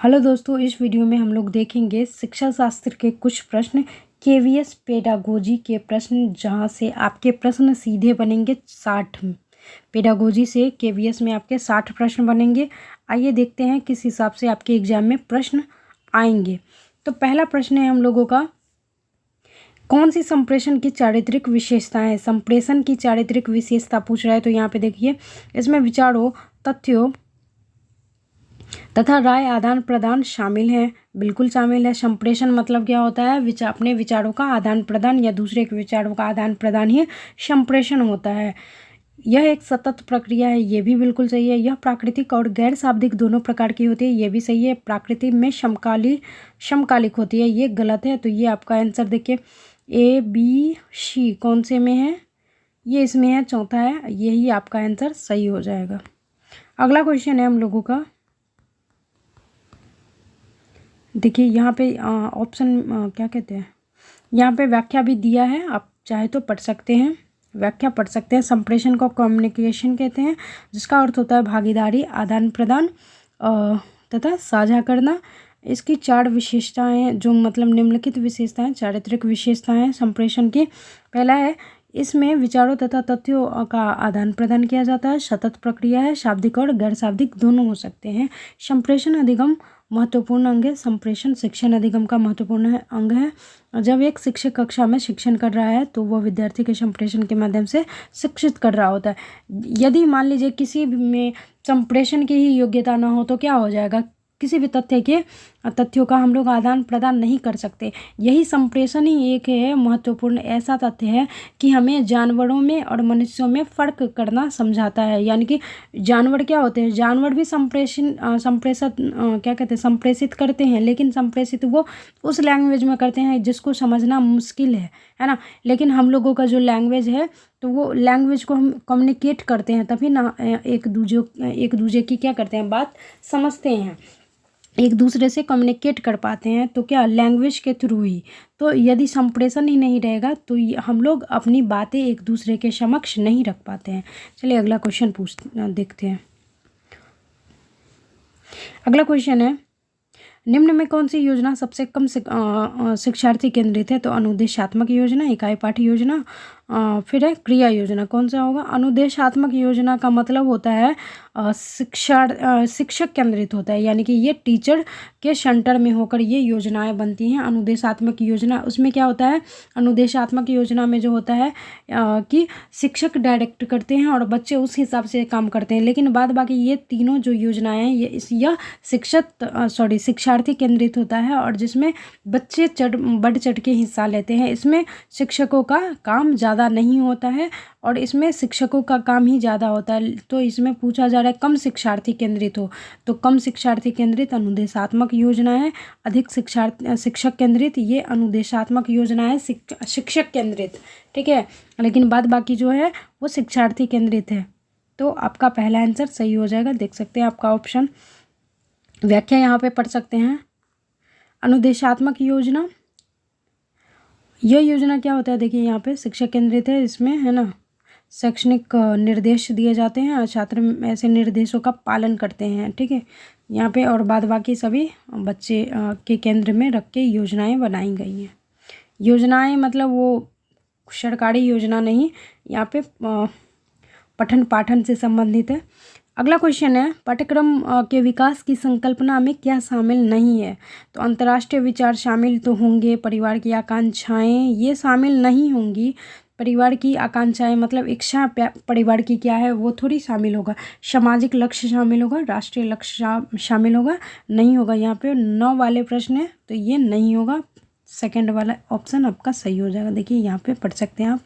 Hello दोस्तों, इस video में हम लोग देखेंगे शिक्षा शास्त्र के कुछ प्रश्न, केवीएस पेडागोजी के प्रश्न, जहां से आपके प्रश्न सीधे बनेंगे 60। पेडागोजी से केवीएस में आपके 60 प्रश्न बनेंगे। आइए देखते हैं किस हिसाब से आपके एग्जाम में प्रश्न आएंगे। तो पहला प्रश्न है हम लोगों का, कौन सी संप्रेषण की चारित्रिक विशेषताएं है। संप्रेषण की चारित्रिक विशेषता पूछ रहा है, तो यहाँ पे देखिए, इसमें विचारों, तथ्यों तथा राय आदान प्रदान शामिल है। बिल्कुल शामिल है। संप्रेषण मतलब क्या होता है? अपने विचारों का आदान प्रदान या दूसरे के विचारों का आदान प्रदान ही संप्रेषण होता है। यह एक सतत प्रक्रिया है, ये भी बिल्कुल सही है। यह प्राकृतिक और गैर शाब्दिक दोनों प्रकार की होती है, ये भी सही है। प्राकृतिक में समकालिक होती है, ये गलत है। तो ये आपका आंसर देखिए, ए बी सी कौन से में है? ये इसमें है, चौथा है, यही आपका आंसर सही हो जाएगा। अगला क्वेश्चन है हम लोगों का, देखिए यहाँ पे ऑप्शन क्या कहते हैं, यहाँ पे व्याख्या भी दिया है, आप चाहे तो पढ़ सकते हैं, व्याख्या पढ़ सकते हैं। संप्रेषण को कम्युनिकेशन कहते हैं, जिसका अर्थ होता है भागीदारी, आदान प्रदान तथा साझा करना। इसकी 4 विशेषताएं, जो मतलब निम्नलिखित विशेषताएं, चारित्रिक विशेषताएं संप्रेषण की। पहला है, इसमें विचारों तथा तथ्यों का आदान प्रदान किया जाता है। सतत प्रक्रिया है, शाब्दिक और गैर शाब्दिक दोनों हो सकते हैं। संप्रेषण अधिगम महत्वपूर्ण अंग है। संप्रेषण शिक्षण अधिगम का महत्वपूर्ण अंग है। जब एक शिक्षक कक्षा में शिक्षण कर रहा है तो वह विद्यार्थी के संप्रेषण के माध्यम से शिक्षित कर रहा होता है। यदि मान लीजिए किसी में संप्रेषण की ही योग्यता ना हो तो क्या हो जाएगा? किसी भी तथ्यों का हम लोग आदान प्रदान नहीं कर सकते। यही संप्रेषण ही एक है महत्वपूर्ण ऐसा तथ्य है कि हमें जानवरों में और मनुष्यों में फ़र्क करना समझाता है। यानी कि जानवर क्या होते हैं? जानवर भी संप्रेषित करते हैं, लेकिन संप्रेषित वो उस लैंग्वेज में करते हैं जिसको समझना मुश्किल है ना। लेकिन हम लोगों का जो लैंग्वेज है, तो वो लैंग्वेज को हम कम्युनिकेट करते हैं, तभी ना एक दूसरे की क्या करते हैं, बात समझते हैं, एक दूसरे से कम्युनिकेट कर पाते हैं। तो क्या, लैंग्वेज के थ्रू ही। तो यदि संप्रेषण ही नहीं रहेगा तो हम लोग अपनी बातें एक दूसरे के समक्ष नहीं रख पाते हैं। चलिए अगला क्वेश्चन देखते हैं। अगला क्वेश्चन है, निम्न में कौन सी योजना सबसे कम शिक्षार्थी केंद्रित है? तो अनुदेशात्मक योजना, इकाई पाठ योजना, फिर है क्रिया योजना। कौन सा होगा? अनुदेशात्मक योजना का मतलब होता है शिक्षक केंद्रित होता है, यानी कि ये टीचर के सेंटर में होकर ये योजनाएं बनती हैं। अनुदेशात्मक योजना, उसमें क्या होता है? अनुदेशात्मक योजना में जो होता है कि शिक्षक डायरेक्ट करते हैं और बच्चे उस हिसाब से काम करते हैं। लेकिन बाद बाकी ये तीनों जो योजनाएं हैं, यह शिक्षार्थी केंद्रित होता है, और जिसमें बच्चे बढ़ चढ़ के हिस्सा लेते हैं। इसमें शिक्षकों का काम ज़्यादा नहीं होता है और इसमें शिक्षकों का काम ही ज़्यादा होता है। तो इसमें पूछा जा रहा है कम शिक्षार्थी केंद्रित हो, तो कम शिक्षार्थी केंद्रित अनुदेशात्मक योजना है। अधिक शिक्षक केंद्रित, ये अनुदेशात्मक योजना है शिक्षक केंद्रित, ठीक है। लेकिन बाद बाकी जो है वो शिक्षार्थी केंद्रित है। तो आपका पहला आंसर सही हो जाएगा। देख सकते हैं आपका ऑप्शन। व्याख्या यहाँ पे पढ़ सकते हैं। अनुदेशात्मक योजना, यह योजना क्या होता है? देखिए यहाँ पे शिक्षक केंद्रित है, इसमें है ना शैक्षणिक निर्देश दिए जाते हैं और छात्र ऐसे निर्देशों का पालन करते हैं, ठीक है यहाँ पे। और बाद बाकी सभी बच्चे के केंद्र में रख के योजनाएं बनाई गई हैं। योजनाएं मतलब वो सरकारी योजना नहीं, यहाँ पे पठन पाठन से संबंधित है। अगला क्वेश्चन है, पाठ्यक्रम के विकास की संकल्पना में क्या शामिल नहीं है? तो अंतर्राष्ट्रीय विचार शामिल तो होंगे, परिवार की आकांक्षाएं ये शामिल नहीं होंगी। परिवार की आकांक्षाएं मतलब इच्छा परिवार की क्या है वो थोड़ी शामिल होगा। सामाजिक लक्ष्य शामिल होगा, राष्ट्रीय लक्ष्य शामिल होगा, नहीं होगा। यहाँ पे 9 वाले प्रश्न है तो ये नहीं होगा। सेकंड वाला ऑप्शन आपका सही हो जाएगा। देखिए यहाँ पे पढ़ सकते हैं आप।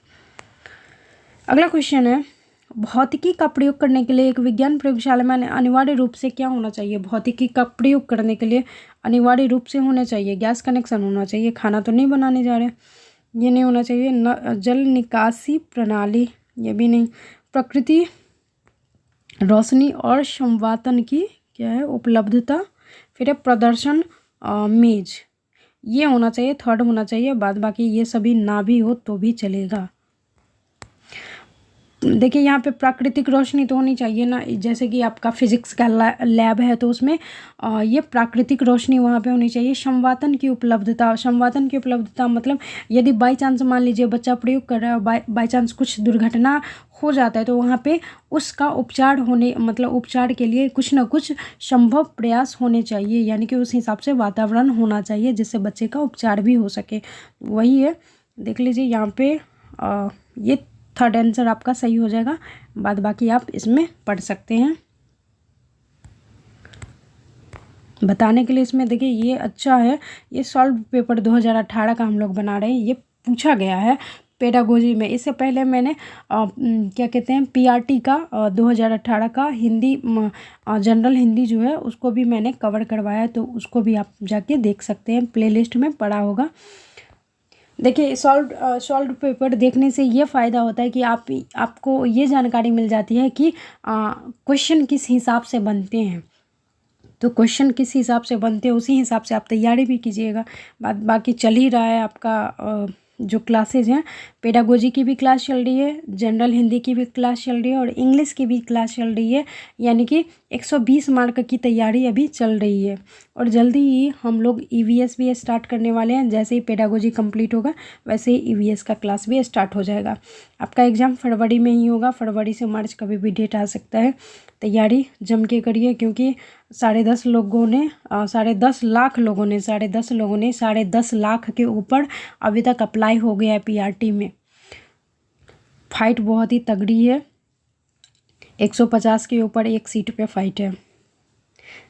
अगला क्वेश्चन है, भौतिकी का प्रयोग करने के लिए एक विज्ञान प्रयोगशाला में अनिवार्य रूप से क्या होना चाहिए? भौतिकी का प्रयोग करने के लिए अनिवार्य रूप से होना चाहिए गैस कनेक्शन होना चाहिए। खाना तो नहीं बनाने जा रहे, ये नहीं होना चाहिए। जल निकासी प्रणाली, ये भी नहीं। प्रकृति, रोशनी और संवातन की क्या है उपलब्धता, फिर है प्रदर्शन मेज, ये होना चाहिए, थर्ड होना चाहिए। बाद बाकी ये सभी ना भी हो तो भी चलेगा। देखिए यहाँ पे प्राकृतिक रोशनी तो होनी चाहिए ना, जैसे कि आपका फिजिक्स का लैब है तो उसमें ये प्राकृतिक रोशनी वहाँ पे होनी चाहिए। संवातन की उपलब्धता मतलब यदि बाई चांस मान लीजिए बच्चा प्रयोग कर रहा है, बाई चांस कुछ दुर्घटना हो जाता है तो वहाँ पे उसका उपचार होने मतलब उपचार के लिए कुछ ना कुछ संभव प्रयास होने चाहिए, यानी कि उस हिसाब से वातावरण होना चाहिए जिससे बच्चे का उपचार भी हो सके। वही है, देख लीजिए यहाँ पे ये थर्ड आंसर आपका सही हो जाएगा। बाद बाकी आप इसमें पढ़ सकते हैं। बताने के लिए इसमें देखिए ये अच्छा है, ये सॉल्व पेपर 2018 का हम लोग बना रहे हैं, ये पूछा गया है पेडागोजी में। इससे पहले मैंने क्या कहते हैं पीआरटी का 2018 का हिंदी जनरल हिंदी जो है उसको भी मैंने कवर करवाया है, तो उसको भी आप जाके देख सकते हैं, प्लेलिस्ट में पड़ा होगा। देखिए सॉल्व पेपर देखने से ये फ़ायदा होता है कि आपको ये जानकारी मिल जाती है कि क्वेश्चन किस हिसाब से बनते हैं, तो क्वेश्चन किस हिसाब से बनते हैं उसी हिसाब से आप तैयारी भी कीजिएगा। बाकी चल ही रहा है आपका जो क्लासेज हैं, पेडागोजी की भी क्लास चल रही है, जनरल हिंदी की भी क्लास चल रही है और इंग्लिश की भी क्लास चल रही है, यानी कि 120 मार्क की तैयारी अभी चल रही है। और जल्दी ही हम लोग ईवीएस भी स्टार्ट करने वाले हैं, जैसे ही पेडागोजी कंप्लीट होगा वैसे ही ईवीएस का क्लास भी स्टार्ट हो जाएगा। आपका एग्ज़ाम फरवरी में ही होगा, फरवरी से मार्च कभी भी डेट आ सकता है। तैयारी जम के करिए, क्योंकि 10.5 लोगों ने 10.5 लाख लोगों ने 10.5 लाख के ऊपर अभी तक अप्लाई हो गया है पीआरटी में। फाइट बहुत ही तगड़ी है, 150 के ऊपर एक सीट पे फाइट है।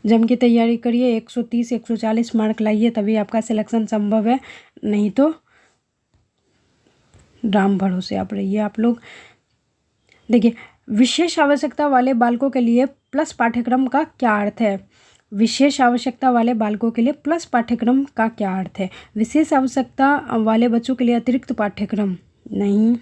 जम की तैयारी करिए, 130-140 मार्क लाइए, तभी आपका सिलेक्शन संभव है, नहीं तो राम भरोसे आप रहिए आप लोग। देखिए विशेष आवश्यकता वाले बालकों के लिए प्लस पाठ्यक्रम का क्या अर्थ है? विशेष आवश्यकता वाले बालकों के लिए प्लस पाठ्यक्रम का क्या अर्थ है? विशेष आवश्यकता वाले बच्चों के लिए अतिरिक्त पाठ्यक्रम नहीं।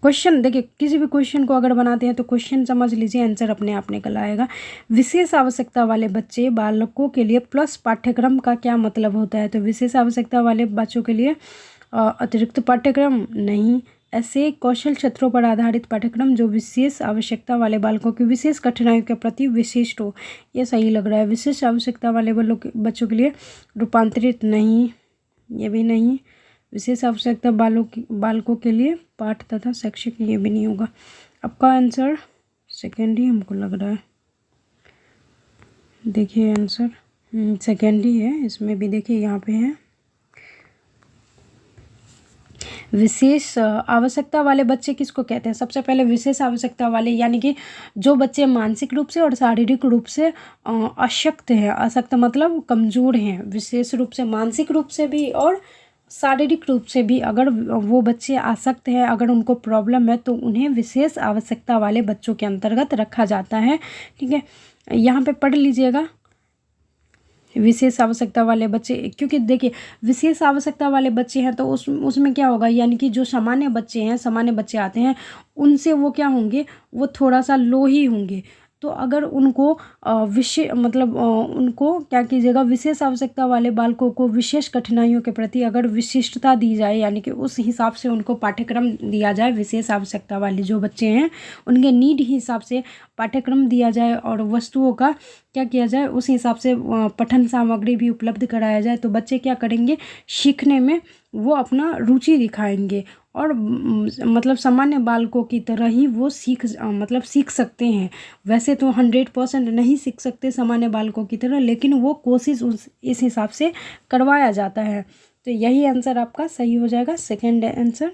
क्वेश्चन देखिए, किसी भी क्वेश्चन को अगर बनाते हैं तो क्वेश्चन समझ लीजिए, आंसर अपने आप निकल आएगा। विशेष आवश्यकता वाले बच्चे बालकों के लिए प्लस पाठ्यक्रम का क्या मतलब होता है? तो विशेष आवश्यकता वाले बच्चों के लिए अतिरिक्त पाठ्यक्रम नहीं। ऐसे कौशल क्षेत्रों पर आधारित पाठ्यक्रम जो विशेष आवश्यकता वाले बालकों की विशेष कठिनाइयों के प्रति विशिष्ट हो, ये सही लग रहा है। विशेष आवश्यकता वाले बच्चों के लिए रूपांतरित नहीं, ये भी नहीं। विशेष आवश्यकता बालकों के लिए पाठ तथा शैक्षिक, ये भी नहीं होगा। आपका आंसर सेकेंड ही हमको लग रहा है। देखिए आंसर सेकेंड ही है, इसमें भी देखिए यहाँ पे है विशेष आवश्यकता वाले बच्चे किसको कहते हैं? सबसे पहले विशेष आवश्यकता वाले यानी कि जो बच्चे मानसिक रूप से और शारीरिक रूप से अशक्त हैं। अशक्त मतलब कमज़ोर हैं, विशेष रूप से मानसिक रूप से भी और शारीरिक रूप से भी अगर वो बच्चे आसक्त हैं, अगर उनको प्रॉब्लम है, तो उन्हें विशेष आवश्यकता वाले बच्चों के अंतर्गत रखा जाता है। ठीक है, यहाँ पे पढ़ लीजिएगा विशेष आवश्यकता वाले बच्चे, क्योंकि देखिए विशेष आवश्यकता वाले बच्चे हैं तो उसमें क्या होगा, यानी कि जो सामान्य बच्चे आते हैं उनसे वो क्या होंगे, वो थोड़ा सा लो ही होंगे। तो अगर उनको उनको क्या कीजिएगा, विशेष आवश्यकता वाले बालकों को विशेष कठिनाइयों के प्रति अगर विशिष्टता दी जाए, यानी कि उस हिसाब से उनको पाठ्यक्रम दिया जाए, विशेष आवश्यकता वाले जो बच्चे हैं उनके नीड हिसाब से पाठ्यक्रम दिया जाए और वस्तुओं का क्या किया जाए, उस हिसाब से पठन सामग्री भी उपलब्ध कराया जाए, तो बच्चे क्या करेंगे, सीखने में वो अपना रुचि दिखाएंगे और मतलब सामान्य बालकों की तरह ही वो सीख सकते हैं। वैसे तो 100% नहीं सीख सकते सामान्य बालकों की तरह, लेकिन वो कोशिश इस हिसाब से करवाया जाता है। तो यही आंसर आपका सही हो जाएगा, सेकंड आंसर।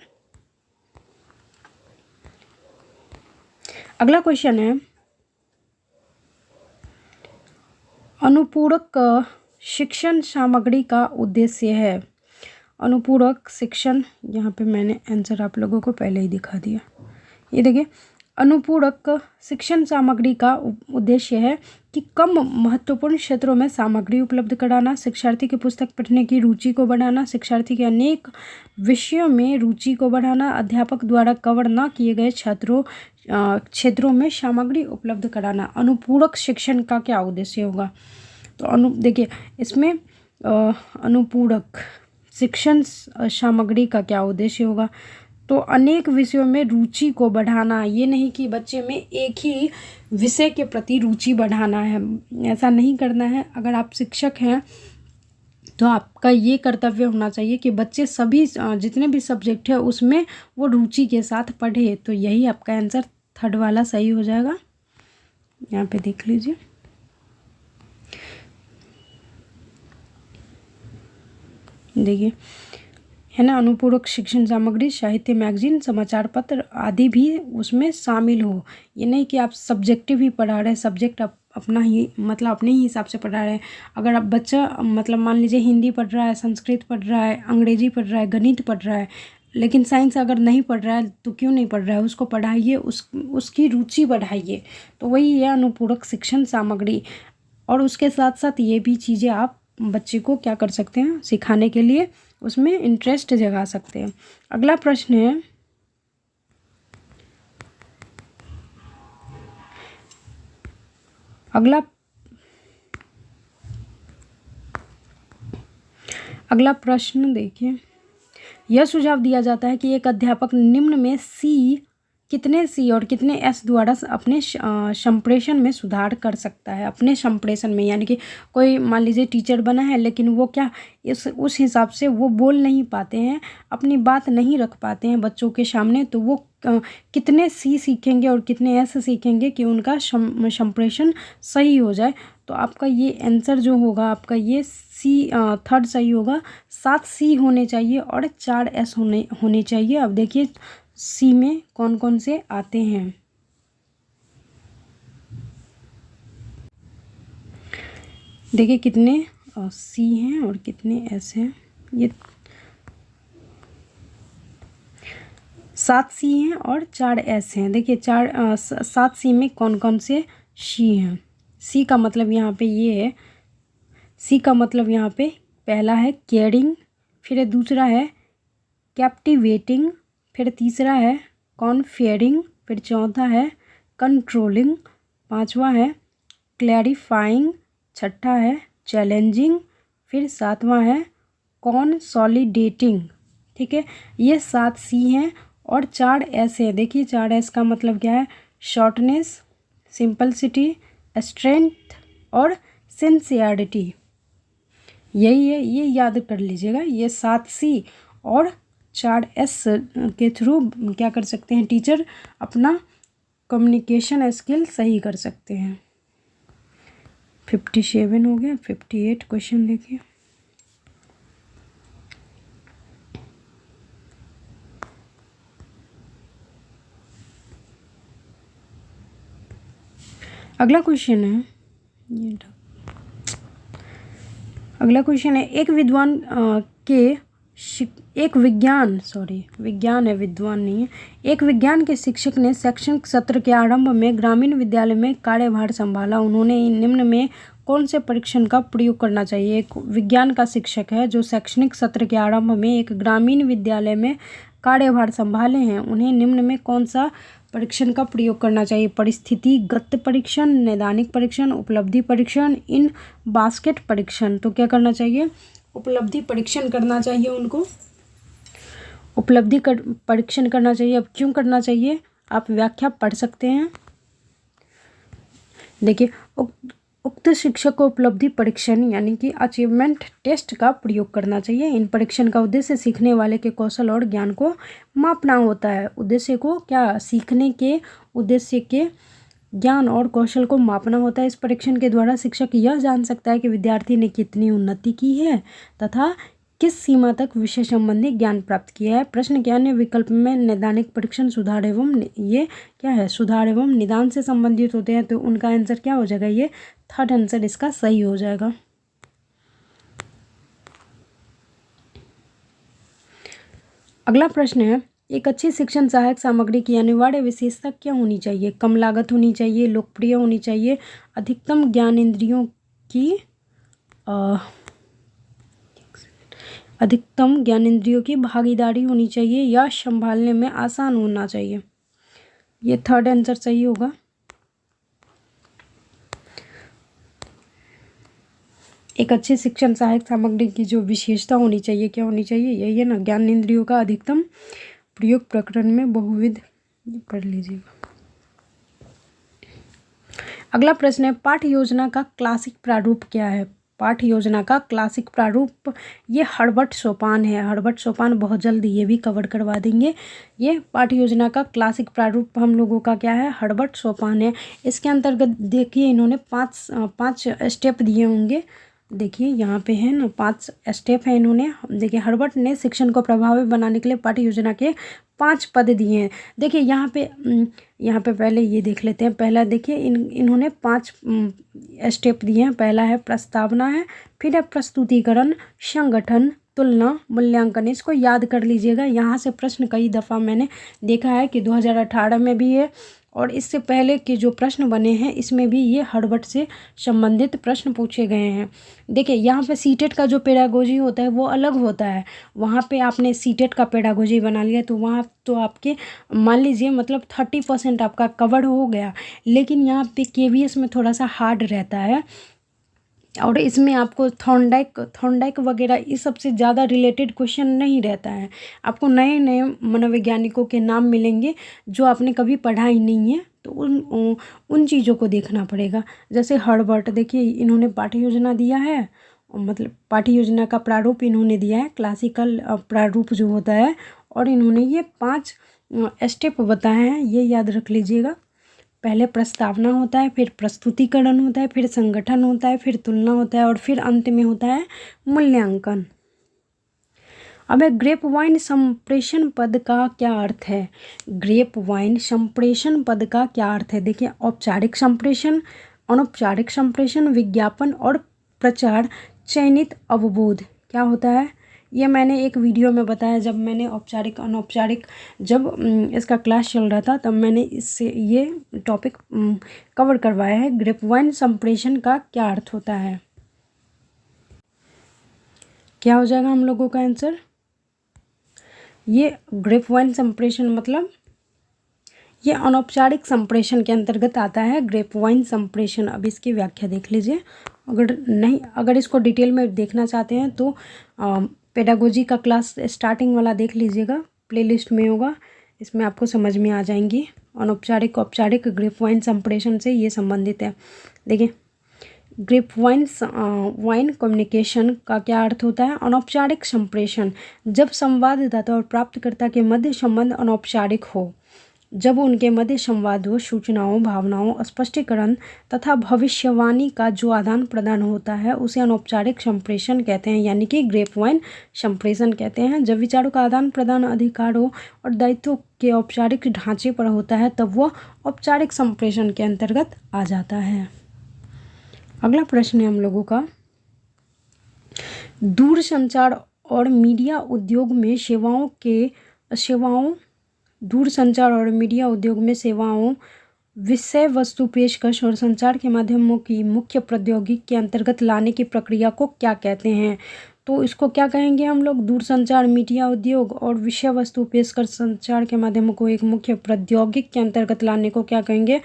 अगला क्वेश्चन है, अनुपूरक शिक्षण सामग्री का उद्देश्य है। अनुपूरक शिक्षण, यहाँ पे मैंने आंसर आप लोगों को पहले ही दिखा दिया। ये देखिए, अनुपूरक शिक्षण सामग्री का उद्देश्य है कि कम महत्वपूर्ण क्षेत्रों में सामग्री उपलब्ध कराना, शिक्षार्थी की पुस्तक पढ़ने की रुचि को बढ़ाना, शिक्षार्थी के अनेक विषयों में रुचि को बढ़ाना, अध्यापक द्वारा कवर न किए गए क्षेत्रों में सामग्री उपलब्ध कराना। अनुपूरक शिक्षण का क्या उद्देश्य होगा? तो देखिए इसमें अनुपूरक शिक्षण सामग्री का क्या उद्देश्य होगा, तो अनेक विषयों में रुचि को बढ़ाना, ये नहीं कि बच्चे में एक ही विषय के प्रति रुचि बढ़ाना है, ऐसा नहीं करना है। अगर आप शिक्षक हैं तो आपका ये कर्तव्य होना चाहिए कि बच्चे सभी जितने भी सब्जेक्ट है उसमें वो रुचि के साथ पढ़े। तो यही आपका आंसर थर्ड वाला सही हो जाएगा। यहाँ पे देख लीजिए, देखिए है ना, अनुपूरक शिक्षण सामग्री, साहित्य, मैगजीन, समाचार पत्र आदि भी उसमें शामिल हो। ये नहीं कि आप सब्जेक्टिव ही पढ़ा रहे हैं, सब्जेक्ट अपना ही मतलब अपने ही हिसाब से पढ़ा रहे हैं। अगर आप बच्चा मतलब मान लीजिए हिंदी पढ़ रहा है, संस्कृत पढ़ रहा है, अंग्रेजी पढ़ रहा है, गणित पढ़ रहा है, लेकिन साइंस अगर नहीं पढ़ रहा है तो क्यों नहीं पढ़ रहा है, उसको पढ़ाइए, उसकी रुचि बढ़ाइए। तो वही है अनुपूरक शिक्षण सामग्री। और उसके साथ साथ ये भी चीज़ें आप बच्चे को क्या कर सकते हैं, सिखाने के लिए उसमें इंटरेस्ट जगा सकते हैं। अगला प्रश्न है, अगला प्रश्न देखिए, यह सुझाव दिया जाता है कि एक अध्यापक निम्न में कितने सी और कितने एस द्वारा अपने संप्रेषण में सुधार कर सकता है। अपने संप्रेषण में यानी कि कोई मान लीजिए टीचर बना है लेकिन वो क्या उस हिसाब से वो बोल नहीं पाते हैं, अपनी बात नहीं रख पाते हैं बच्चों के सामने, तो वो कितने सी सीखेंगे और कितने एस सीखेंगे कि उनका संप्रेषण सही हो जाए। तो आपका ये आंसर जो होगा आपका ये सी थर्ड सही होगा। 7 सी होने चाहिए और 4 एस होने चाहिए। अब देखिए सी में कौन कौन से आते हैं। देखिए कितने सी हैं और कितने एस हैं। ये 7 सी हैं और 4 एस हैं। देखिए 7 सी में कौन कौन से सी हैं। सी का मतलब यहाँ पे ये है, सी का मतलब यहाँ पे पहला है केयरिंग, फिर दूसरा है कैप्टिवेटिंग, फिर तीसरा है कॉन्फियरिंग, फिर चौथा है कंट्रोलिंग, पांचवा है क्लैरिफाइंग, छठा है चैलेंजिंग, फिर सातवां है कॉन्सोलिडेटिंग। ठीक है, ये 7 सी हैं और 4 एस है। देखिए 4 एस का मतलब क्या है, शॉर्टनेस, सिंपलिसिटी, स्ट्रेंथ और सिंसियरिटी। यही है, ये याद कर लीजिएगा। ये 7 सी और 4 एस के थ्रू क्या कर सकते हैं, टीचर अपना कम्युनिकेशन स्किल सही कर सकते हैं। 57 हो गया। 58 क्वेश्चन देखिए, अगला क्वेश्चन है, ये अगला क्वेश्चन है, विज्ञान है, विद्वान नहीं है। एक विज्ञान के शिक्षक ने शैक्षणिक सत्र के आरंभ में ग्रामीण विद्यालय में कार्यभार संभाला। उन्होंने निम्न में कौन से परीक्षण का प्रयोग करना चाहिए। एक विज्ञान का शिक्षक है जो शैक्षणिक सत्र के आरंभ में एक ग्रामीण विद्यालय में कार्यभार संभाले हैं, उन्हें निम्न में कौन सा परीक्षण का प्रयोग करना चाहिए। परिस्थितिगत परीक्षण, नैदानिक परीक्षण, उपलब्धि परीक्षण, इन बास्केट परीक्षण। तो क्या करना चाहिए, उपलब्धि परीक्षण करना चाहिए उनको, उपलब्धि परीक्षण करना चाहिए। अब क्यों करना चाहिए, आप व्याख्या पढ़ सकते हैं। देखिए उक्त शिक्षक को उपलब्धि परीक्षण यानी कि अचीवमेंट टेस्ट का प्रयोग करना चाहिए। इन परीक्षण का उद्देश्य सीखने वाले के कौशल और ज्ञान को मापना होता है। उद्देश्य को क्या, सीखने के उद्देश्य के ज्ञान और कौशल को मापना होता है। इस परीक्षण के द्वारा शिक्षक यह जान सकता है कि विद्यार्थी ने कितनी उन्नति की है तथा किस सीमा तक विषय संबंधी ज्ञान प्राप्त किया है। प्रश्न के अन्य विकल्प में नैदानिक परीक्षण सुधार एवं ये क्या है, सुधार एवं निदान से संबंधित होते हैं, तो उनका आंसर क्या हो जाएगा, ये थर्ड आंसर इसका सही हो जाएगा। अगला प्रश्न है, एक अच्छी शिक्षण सहायक सामग्री की अनिवार्य विशेषता क्या होनी चाहिए। कम लागत होनी चाहिए, लोकप्रिय होनी चाहिए, अधिकतम ज्ञानेंद्रियों की भागीदारी होनी चाहिए या संभालने में आसान होना चाहिए। ये थर्ड आंसर सही होगा। एक अच्छी शिक्षण सहायक सामग्री की जो विशेषता होनी चाहिए, क्या होनी चाहिए, यही है ना, ज्ञानेंद्रियों का अधिकतम प्रयोग प्रकरण में बहुविध पढ़ लीजिएगा। अगला प्रश्न है, पाठ्य योजना का क्लासिक प्रारूप क्या है? पाठ्य योजना का क्लासिक प्रारूप ये हर्बर्ट सोपान है। हर्बर्ट सोपान बहुत जल्दी ये भी कवर करवा देंगे। ये पाठ्य योजना का क्लासिक प्रारूप हम लोगों का क्या है? हर्बर्ट सोपान है। इसके अंतर्गत देखिए इन्होंने पाँच स्टेप दिए होंगे। देखिए यहाँ पे है ना 5 स्टेप है इन्होंने। देखिए हर्बर्ट ने शिक्षण को प्रभावी बनाने के लिए पाठ्य योजना के 5 पद दिए हैं। देखिए यहाँ पे पहले ये देख लेते हैं। पहला देखिए इन्होंने 5 स्टेप दिए हैं। पहला है प्रस्तावना है, फिर है प्रस्तुतिकरण, संगठन, तुलना, मूल्यांकन। इसको याद कर लीजिएगा। यहाँ से प्रश्न कई दफ़ा मैंने देखा है कि 2018 में भी है और इससे पहले के जो प्रश्न बने हैं इसमें भी ये हर्बर्ट से संबंधित प्रश्न पूछे गए हैं। देखिए यहाँ पे सीटेट का जो पेडागोजी होता है वो अलग होता है। वहाँ पे आपने सीटेट का पेडागोजी बना लिया तो वहाँ तो आपके मान लीजिए मतलब 30% आपका कवर हो गया। लेकिन यहाँ पे केवीएस में थोड़ा सा हार्ड रहता है और इसमें आपको थॉर्नडाइक वगैरह इस सबसे ज़्यादा रिलेटेड क्वेश्चन नहीं रहता है। आपको नए नए मनोवैज्ञानिकों के नाम मिलेंगे जो आपने कभी पढ़ा ही नहीं है, तो उन चीज़ों को देखना पड़ेगा। जैसे हर्बर्ट देखिए इन्होंने पाठ्य योजना दिया है, मतलब पाठ्य योजना का प्रारूप इन्होंने दिया है, क्लासिकल प्रारूप जो होता है, और इन्होंने ये 5 स्टेप बताए हैं, ये याद रख लीजिएगा। पहले प्रस्तावना होता है, फिर प्रस्तुतिकरण होता है, फिर संगठन होता है, फिर तुलना होता है और फिर अंत में होता है मूल्यांकन। अब ग्रेप वाइन संप्रेषण पद का क्या अर्थ है? ग्रेप वाइन संप्रेषण पद का क्या अर्थ है? देखिए औपचारिक संप्रेषण, अनौपचारिक संप्रेषण, विज्ञापन और प्रचार, चयनित अवबोध। क्या होता है ये मैंने एक वीडियो में बताया। जब मैंने औपचारिक अनौपचारिक जब इसका क्लास चल रहा था तब मैंने इससे ये टॉपिक कवर करवाया है। ग्रेप वाइन संप्रेषण का क्या अर्थ होता है? क्या हो जाएगा हम लोगों का आंसर? ये ग्रेप वाइन संप्रेषण मतलब ये अनौपचारिक संप्रेषण के अंतर्गत आता है ग्रेप वाइन संप्रेषण। अब इसकी व्याख्या देख लीजिए। अगर इसको डिटेल में देखना चाहते हैं तो पेडागोजी का क्लास स्टार्टिंग वाला देख लीजिएगा, प्लेलिस्ट में होगा, इसमें आपको समझ में आ जाएंगी। अनौपचारिक औपचारिक ग्रेप वाइन संप्रेषण से ये संबंधित है। देखिए ग्रेप वाइन कम्युनिकेशन का क्या अर्थ होता है? अनौपचारिक संप्रेषण, जब संवाददाता और प्राप्तकर्ता के मध्य संबंध अनौपचारिक हो, जब उनके मध्य संवाद हो, सूचनाओं, भावनाओं, स्पष्टीकरण तथा भविष्यवाणी का जो आदान प्रदान होता है उसे अनौपचारिक संप्रेषण कहते हैं, यानी कि ग्रेप वाइन संप्रेषण कहते हैं। जब विचारों का आदान प्रदान अधिकारों और दायित्वों के औपचारिक ढांचे पर होता है तब वह औपचारिक संप्रेषण के अंतर्गत आ जाता है। अगला प्रश्न है हम लोगों का, दूरसंचार और मीडिया उद्योग में दूरसंचार और मीडिया उद्योग में सेवाओं, विषय वस्तु पेशकश और संचार के माध्यमों की मुख्य प्रौद्योगिकी के अंतर्गत लाने की प्रक्रिया को क्या कहते हैं? तो इसको क्या कहेंगे हम लोग? दूरसंचार, मीडिया उद्योग और विषय वस्तु पेशकश संचार के माध्यमों को एक मुख्य प्रौद्योगिकी के अंतर्गत लाने को क्या कहेंगे?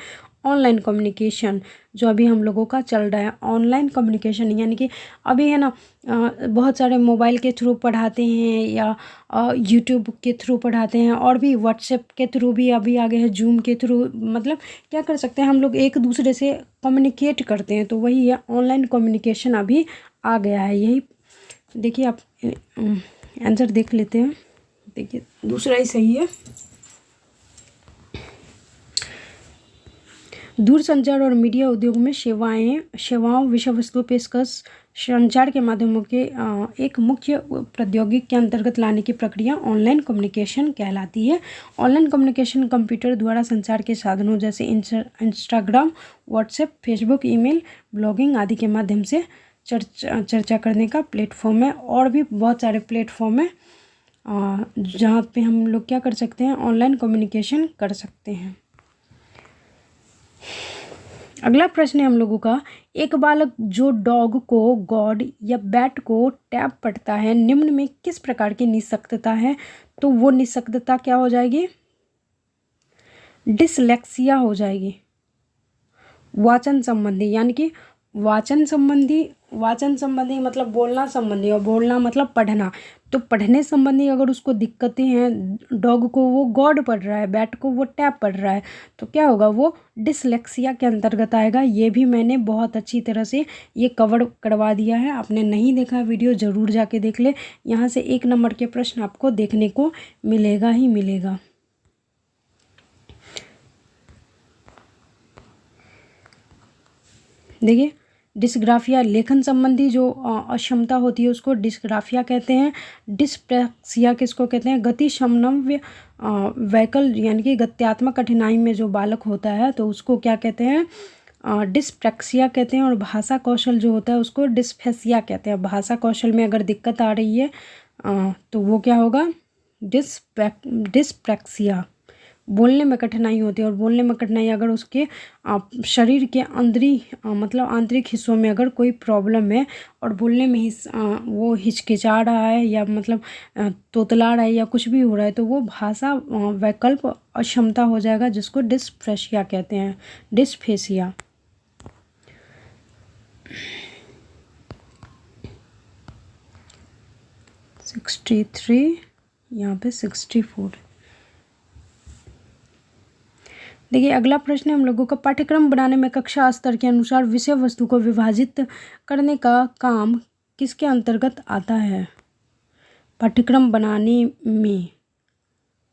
ऑनलाइन कम्युनिकेशन, जो अभी हम लोगों का चल रहा है ऑनलाइन कम्युनिकेशन। यानी कि अभी है ना बहुत सारे मोबाइल के थ्रू पढ़ाते हैं या यूट्यूब के थ्रू पढ़ाते हैं और भी व्हाट्सएप के थ्रू भी अभी आ गए हैं, जूम के थ्रू। मतलब क्या कर सकते हैं हम लोग, एक दूसरे से कम्युनिकेट करते हैं, तो वही है ऑनलाइन कम्युनिकेशन अभी आ गया है। यही देखिए आप आंसर देख लेते हैं। देखिए दूसरा ही सही है। दूरसंचार और मीडिया उद्योग में सेवाओं, विषय वस्तु पेशकश संचार के माध्यमों के एक मुख्य प्रौद्योगिकी के अंतर्गत लाने की प्रक्रिया ऑनलाइन कम्युनिकेशन कहलाती है। ऑनलाइन कम्युनिकेशन कंप्यूटर द्वारा संचार के साधनों जैसे Instagram, WhatsApp, Facebook, email, blogging आदि के माध्यम से चर्चा करने का प्लेटफॉर्म है। और भी बहुत सारे प्लेटफॉर्म है जहाँ पे हम लोग क्या कर सकते हैं, ऑनलाइन कम्युनिकेशन कर सकते हैं। अगला प्रश्न है हम लोगों का, एक बालक जो डॉग को, गॉड या बैट को टैब पढ़ता है, निम्न में किस प्रकार की निःशक्तता है? तो वो निःशक्तता क्या हो जाएगी? डिसलेक्सिया हो जाएगी, वाचन संबंधी, यानी कि वाचन संबंधी मतलब बोलना संबंधी, और बोलना मतलब पढ़ना। तो पढ़ने संबंधी अगर उसको दिक्कतें हैं, डॉग को वो गॉड पढ़ रहा है, बैट को वो टैप पढ़ रहा है, तो क्या होगा, वो डिसलेक्सिया के अंतर्गत आएगा। ये भी मैंने बहुत अच्छी तरह से ये कवर करवा दिया है। आपने नहीं देखा वीडियो ज़रूर जाके देख ले। यहाँ से 1 नंबर के प्रश्न आपको देखने को मिलेगा ही मिलेगा। देखिए, डिस्ग्राफिया लेखन संबंधी जो अक्षमता होती है उसको डिस्ग्राफिया कहते हैं। डिस्प्रैक्सिया किसको कहते हैं, गति समन्वय वैकल यानी कि गत्यात्मक कठिनाई में जो बालक होता है तो उसको क्या कहते हैं, डिस्प्रैक्सिया कहते हैं। और भाषा कौशल जो होता है उसको डिस्फेसिया कहते हैं। भाषा कौशल में अगर दिक्कत आ रही है तो वो क्या होगा, डिस्प्रैक्सिया। बोलने में कठिनाई होती है, और बोलने में कठिनाई अगर उसके शरीर के मतलब आंतरिक हिस्सों में अगर कोई प्रॉब्लम है और बोलने में वो हिचकिचा रहा है या मतलब तोतला रहा है या कुछ भी हो रहा है, तो वो भाषा वैकल्प अक्षमता हो जाएगा, जिसको डिस्फ्रेसिया कहते हैं, डिस्फेसिया। यहाँ पे 64। देखिए, अगला प्रश्न है हम लोगों का, पाठ्यक्रम बनाने में कक्षा स्तर के अनुसार विषय वस्तु को विभाजित करने का काम किसके अंतर्गत आता है। पाठ्यक्रम बनाने में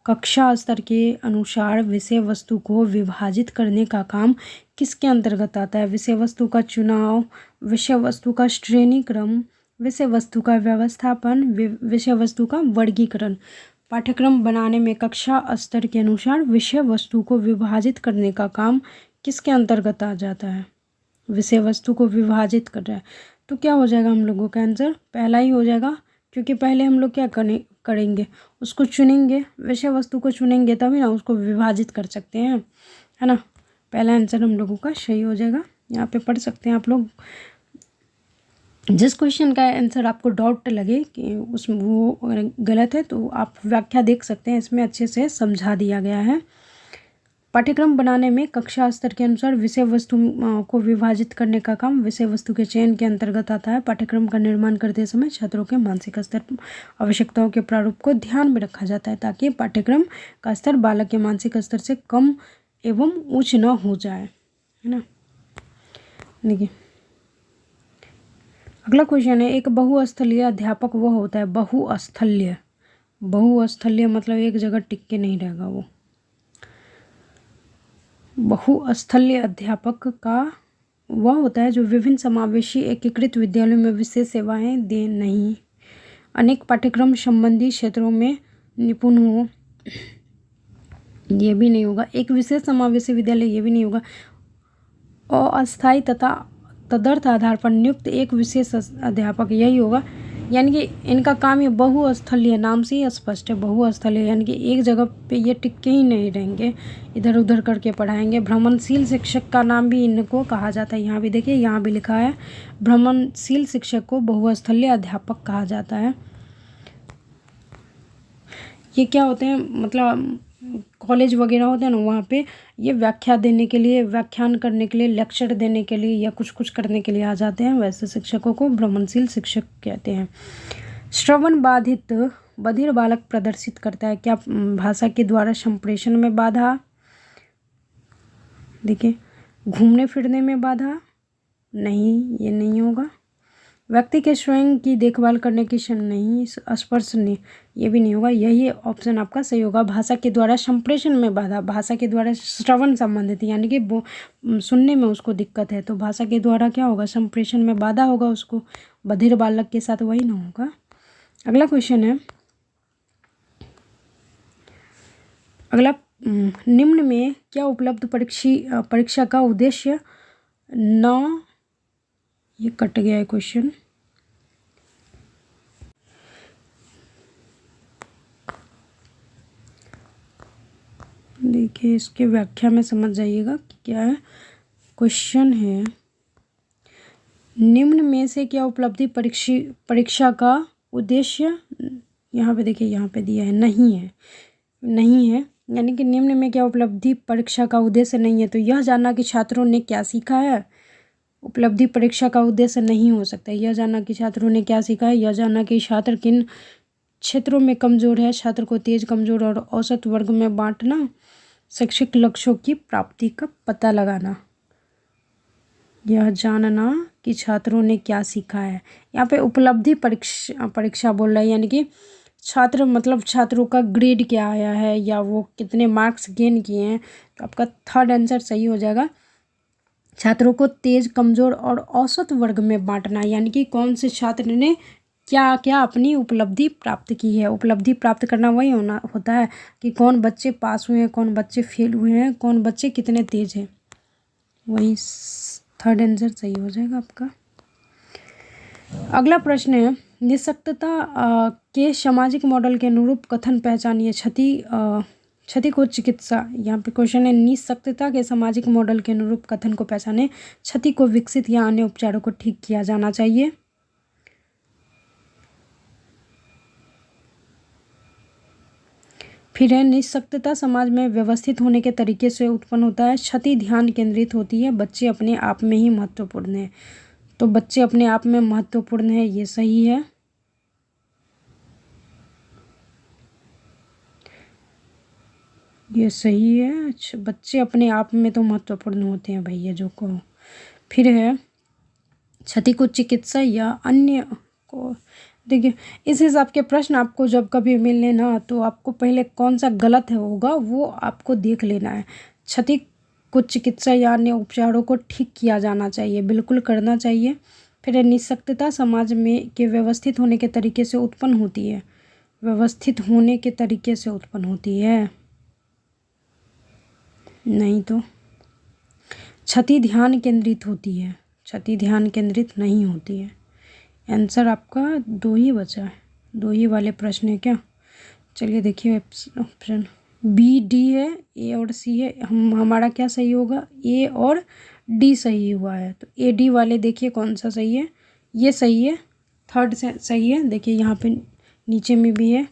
कक्षा स्तर के अनुसार विषय वस्तु को विभाजित करने का काम किसके अंतर्गत आता है। विषय वस्तु का चुनाव, विषय वस्तु का श्रेणीक्रम, विषय वस्तु का व्यवस्थापन, विषय वस्तु का वर्गीकरण। पाठ्यक्रम बनाने में कक्षा स्तर के अनुसार विषय वस्तु को विभाजित करने का काम किसके अंतर्गत आ जाता है। विषय वस्तु को विभाजित कर रहा है, तो क्या हो जाएगा हम लोगों का आंसर, पहला ही हो जाएगा, क्योंकि पहले हम लोग क्या करेंगे, उसको चुनेंगे, विषय वस्तु को चुनेंगे तभी ना उसको विभाजित कर सकते हैं, है ना। पहला आंसर हम लोगों का सही हो जाएगा। यहाँ पे पढ़ सकते हैं आप लोग। जिस क्वेश्चन का आंसर आपको डाउट लगे कि उसमें वो गलत है तो आप व्याख्या देख सकते हैं, इसमें अच्छे से समझा दिया गया है। पाठ्यक्रम बनाने में कक्षा स्तर के अनुसार विषय वस्तु को विभाजित करने का काम विषय वस्तु के चयन के अंतर्गत आता है। पाठ्यक्रम का निर्माण करते समय छात्रों के मानसिक स्तर, आवश्यकताओं के प्रारूप को ध्यान में रखा जाता है, ताकि पाठ्यक्रम का स्तर बालक के मानसिक स्तर से कम एवं उच्च न हो जाए, है ना। देखिए, अगला क्वेश्चन है, एक बहुस्थलीय अध्यापक वो होता है, बहुस्थलीय मतलब एक जगह टिक के नहीं रहेगा वो। बहुस्थलीय अध्यापक का वह होता है जो विभिन्न समावेशी एकीकृत विद्यालयों में विशेष सेवाएं दे, नहीं अनेक पाठ्यक्रम संबंधी क्षेत्रों में निपुण हो, ये भी नहीं होगा। एक विशेष समावेशी विद्यालय, ये भी नहीं होगा। अस्थायी तथा तदर्थ आधार पर नियुक्त एक विशेष अध्यापक, यही होगा। यानी कि इनका काम ये बहुस्थलीय, नाम से ही स्पष्ट है, बहुस्थलीय यानी कि एक जगह पे ये टिके ही नहीं रहेंगे, इधर उधर करके पढ़ाएंगे। भ्रमणशील शिक्षक का नाम भी इनको कहा जाता है। यहाँ भी देखिए, यहाँ भी लिखा है भ्रमणशील शिक्षक को बहुस्थलीय अध्यापक कहा जाता है। ये क्या होते हैं, मतलब कॉलेज वगैरह होते हैं ना, वहाँ पे ये व्याख्या देने के लिए, व्याख्यान करने के लिए, लेक्चर देने के लिए या कुछ करने के लिए आ जाते हैं। वैसे शिक्षकों को भ्रमणशील शिक्षक कहते हैं। श्रवण बाधित बधिर बालक प्रदर्शित करता है क्या भाषा के द्वारा संप्रेषण में बाधा। देखिए, घूमने फिरने में बाधा, नहीं, ये नहीं होगा। व्यक्ति के स्वयं की देखभाल करने की क्षण, नहीं। स्पर्श, नहीं, ये भी नहीं होगा। यही ऑप्शन आपका सही होगा। भाषा के द्वारा संप्रेषण में बाधा, भाषा के द्वारा श्रवण संबंधित यानी कि सुनने में उसको दिक्कत है, तो भाषा के द्वारा क्या होगा, संप्रेषण में बाधा होगा उसको। बधिर बालक के साथ वही ना होगा। अगला क्वेश्चन है, अगला, निम्न में क्या उपलब्ध परीक्षा का उद्देश्य न, ये कट गया है क्वेश्चन। देखिए, इसके व्याख्या में समझ जाइएगा कि क्या है। क्वेश्चन है, निम्न में से क्या उपलब्धि परीक्षा का उद्देश्य, यहाँ पे देखिए, यहाँ पे दिया है नहीं है, यानी कि निम्न में क्या उपलब्धि परीक्षा का उद्देश्य नहीं है। तो यह जानना कि छात्रों ने क्या सीखा है, उपलब्धि परीक्षा का उद्देश्य नहीं हो सकता। यह जानना कि छात्रों ने क्या सीखा है, यह जानना कि छात्र किन क्षेत्रों में कमज़ोर है, छात्र को तेज, कमज़ोर और औसत वर्ग में बांटना, शैक्षिक लक्ष्यों की प्राप्ति का पता लगाना। यह जानना कि छात्रों ने क्या सीखा है। यहाँ पे उपलब्धि परीक्षा बोल रहा है, यानी कि छात्र मतलब छात्रों का ग्रेड क्या आया है या वो कितने मार्क्स गेन किए हैं। तो आपका थर्ड आंसर सही हो जाएगा। छात्रों को तेज, कमज़ोर और औसत वर्ग में बांटना, यानी कि कौन से छात्र ने क्या क्या अपनी उपलब्धि प्राप्त की है। उपलब्धि प्राप्त करना वही होता है कि कौन बच्चे पास हुए हैं, कौन बच्चे फेल हुए हैं, कौन बच्चे कितने तेज हैं। वही थर्ड आंसर सही हो जाएगा आपका। अगला प्रश्न है, निःशक्तता के सामाजिक मॉडल के अनुरूप कथन पहचानिए। क्षति को चिकित्सा, यहाँ पे क्वेश्चन है, निःशक्तता के सामाजिक मॉडल के अनुरूप कथन को पहचाने। क्षति को विकसित या अन्य उपचारों को ठीक किया जाना चाहिए। फिर है, निःशक्तता समाज में व्यवस्थित होने के तरीके से उत्पन्न होता है। क्षति ध्यान केंद्रित होती है। बच्चे अपने आप में ही महत्वपूर्ण है। तो बच्चे अपने आप में महत्वपूर्ण है, ये सही है। ये सही है। अच्छा, बच्चे अपने आप में तो महत्वपूर्ण होते हैं भैया जो को। फिर है, क्षति को चिकित्सा या अन्य को, देखिए इस हिसाब के प्रश्न आपको जब कभी मिलने ना, तो आपको पहले कौन सा गलत है होगा वो आपको देख लेना है। क्षति को चिकित्सा या अन्य उपचारों को ठीक किया जाना चाहिए, बिल्कुल करना चाहिए। फिर निःशक्तता समाज में के व्यवस्थित होने के तरीके से उत्पन्न होती है। व्यवस्थित होने के तरीके से उत्पन्न होती है, नहीं तो क्षति ध्यान केंद्रित होती है। क्षति ध्यान केंद्रित नहीं होती है। आंसर आपका दो ही बचा है, दो ही वाले प्रश्न है क्या। चलिए देखिए, ऑप्शन बी डी है, ए और सी है। हमारा क्या सही होगा, ए और डी सही हुआ है। तो ए डी वाले देखिए कौन सा सही है, ये सही है, थर्ड से सही है। देखिए यहाँ पे नीचे में भी है,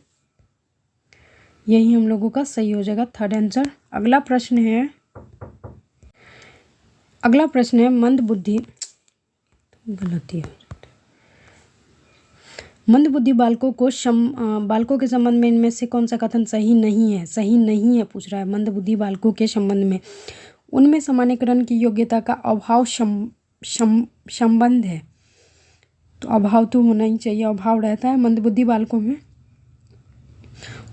यही हम लोगों का सही हो जाएगा, थर्ड आंसर। अगला प्रश्न है, मंद बुद्धि, गलती है, मंद बुद्धि बालकों के संबंध में इनमें से कौन सा कथन सही नहीं है। सही नहीं है पूछ रहा है। मंद बुद्धि बालकों के संबंध में उनमें सामान्यीकरण की योग्यता का अभाव संबंध है। तो अभाव तो होना ही चाहिए, अभाव रहता है मंद बुद्धि बालकों में।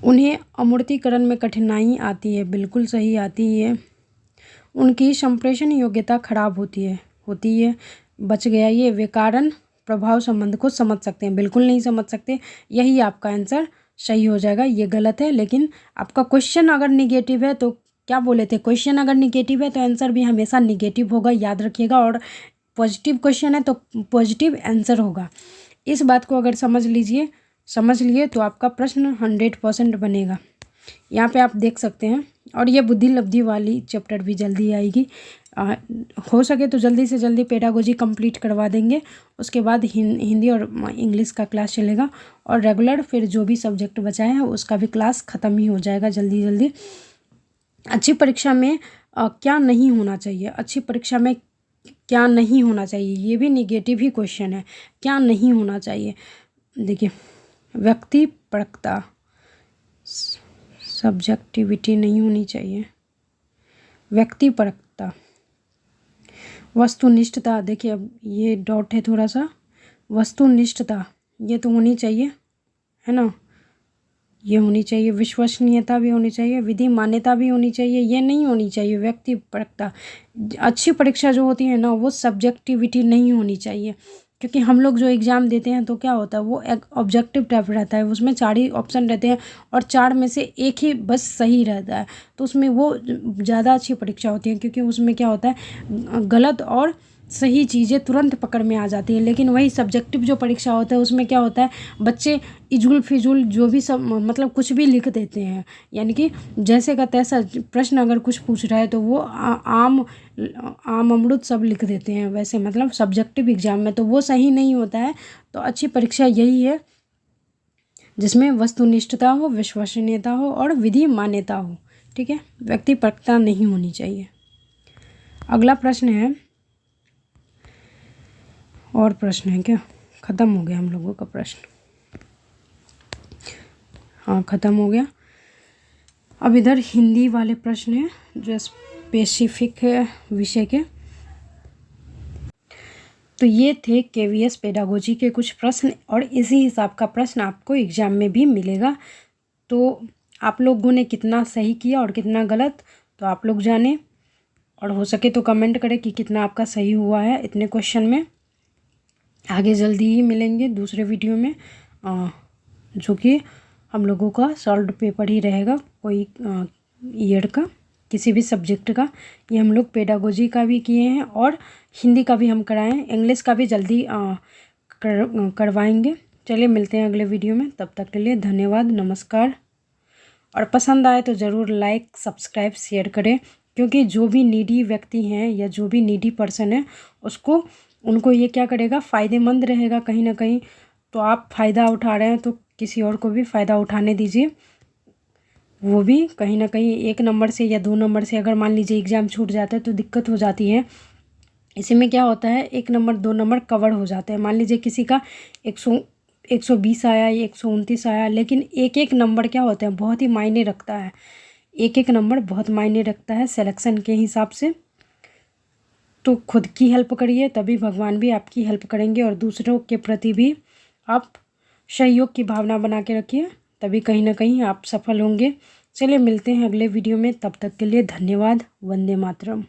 उन्हें अमूर्तीकरण में कठिनाई आती है, बिल्कुल सही आती है। उनकी संप्रेषण योग्यता खराब होती है, बच गया ये। वे कारण प्रभाव संबंध को समझ सकते हैं, बिल्कुल नहीं समझ सकते। यही आपका आंसर सही हो जाएगा। ये गलत है, लेकिन आपका क्वेश्चन अगर निगेटिव है तो क्या बोले थे, क्वेश्चन अगर निगेटिव है तो आंसर भी हमेशा निगेटिव होगा, याद रखिएगा। और पॉजिटिव क्वेश्चन है तो पॉजिटिव आंसर होगा। इस बात को अगर समझ लिए तो आपका प्रश्न 100% बनेगा। यहाँ पे आप देख सकते हैं। और ये बुद्धि लब्धि वाली चैप्टर भी जल्दी आएगी। हो सके तो जल्दी से जल्दी पेडागोजी कंप्लीट करवा देंगे। उसके बाद हिंदी और इंग्लिश का क्लास चलेगा, और रेगुलर फिर जो भी सब्जेक्ट बचा है उसका भी क्लास ख़त्म ही हो जाएगा जल्दी जल्दी। अच्छी परीक्षा में क्या नहीं होना चाहिए, अच्छी परीक्षा में क्या नहीं होना चाहिए, ये भी निगेटिव ही क्वेश्चन है। क्या नहीं होना चाहिए, देखिए, व्यक्तिपरकता, सब्जेक्टिविटी नहीं होनी चाहिए, व्यक्तिपरकता। वस्तुनिष्ठता, देखिए अब ये डॉट है थोड़ा सा, वस्तुनिष्ठता ये तो होनी चाहिए, है ना, ये होनी चाहिए। विश्वसनीयता भी होनी चाहिए, विधि मान्यता भी होनी चाहिए, ये नहीं होनी चाहिए व्यक्तिपरकता। अच्छी परीक्षा जो होती है ना, वो सब्जेक्टिविटी नहीं होनी चाहिए, क्योंकि हम लोग जो एग्ज़ाम देते हैं तो क्या होता है, वो एक ऑब्जेक्टिव टाइप रहता है, उसमें 4 ही ऑप्शन रहते हैं और 4 में से एक ही बस सही रहता है। तो उसमें वो ज़्यादा अच्छी परीक्षा होती है, क्योंकि उसमें क्या होता है, गलत और सही चीज़ें तुरंत पकड़ में आ जाती हैं। लेकिन वही सब्जेक्टिव जो परीक्षा होता है उसमें क्या होता है, बच्चे इजुल फिजुल जो भी सब मतलब कुछ भी लिख देते हैं, यानी कि जैसे का तैसा प्रश्न अगर कुछ पूछ रहा है तो वो आम अमृत सब लिख देते हैं, वैसे मतलब सब्जेक्टिव एग्जाम में तो वो सही नहीं होता है। तो अच्छी परीक्षा यही है जिसमें वस्तुनिष्ठता हो, विश्वसनीयता हो और विधि मान्यता हो, ठीक है, व्यक्तिपरकता नहीं होनी चाहिए। अगला प्रश्न है, और प्रश्न है क्या? ख़त्म हो गया हम लोगों का प्रश्न? हाँ, ख़त्म हो गया। अब इधर हिंदी वाले प्रश्न हैं जो स्पेसिफिक है विषय के। तो ये थे KVS पेडागोजी के कुछ प्रश्न, और इसी हिसाब का प्रश्न आपको एग्ज़ाम में भी मिलेगा। तो आप लोगों ने कितना सही किया और कितना गलत, तो आप लोग जाने, और हो सके तो कमेंट करें कि कितना आपका सही हुआ है इतने क्वेश्चन में। आगे जल्दी ही मिलेंगे दूसरे वीडियो में, जो कि हम लोगों का सॉल्व्ड पेपर ही रहेगा, कोई ईयर का किसी भी सब्जेक्ट का। ये हम लोग पेडागोजी का भी किए हैं और हिंदी का भी हम कराएं, इंग्लिश का भी जल्दी करवाएंगे। चलिए मिलते हैं अगले वीडियो में, तब तक के लिए धन्यवाद, नमस्कार। और पसंद आए तो ज़रूर लाइक, सब्सक्राइब, शेयर करें, क्योंकि जो भी नीडी व्यक्ति हैं या जो भी नीडी पर्सन है उनको ये क्या करेगा, फ़ायदेमंद रहेगा कहीं ना कहीं। तो आप फ़ायदा उठा रहे हैं तो किसी और को भी फ़ायदा उठाने दीजिए। वो भी कहीं ना कहीं 1 नंबर से या 2 नंबर से, अगर मान लीजिए एग्ज़ाम छूट जाता है तो दिक्कत हो जाती है। इसी में क्या होता है, 1 नंबर 2 नंबर कवर हो जाते हैं। मान लीजिए किसी का 120 आया या 129 आया, लेकिन एक एक नंबर क्या होता है, बहुत ही मायने रखता है। एक एक नंबर बहुत मायने रखता है सिलेक्शन के हिसाब से। तो खुद की हेल्प करिए, तभी भगवान भी आपकी हेल्प करेंगे, और दूसरों के प्रति भी आप सहयोग की भावना बना के रखिए, तभी कहीं ना कहीं आप सफल होंगे। चलिए मिलते हैं अगले वीडियो में, तब तक के लिए धन्यवाद। वंदे मातरम।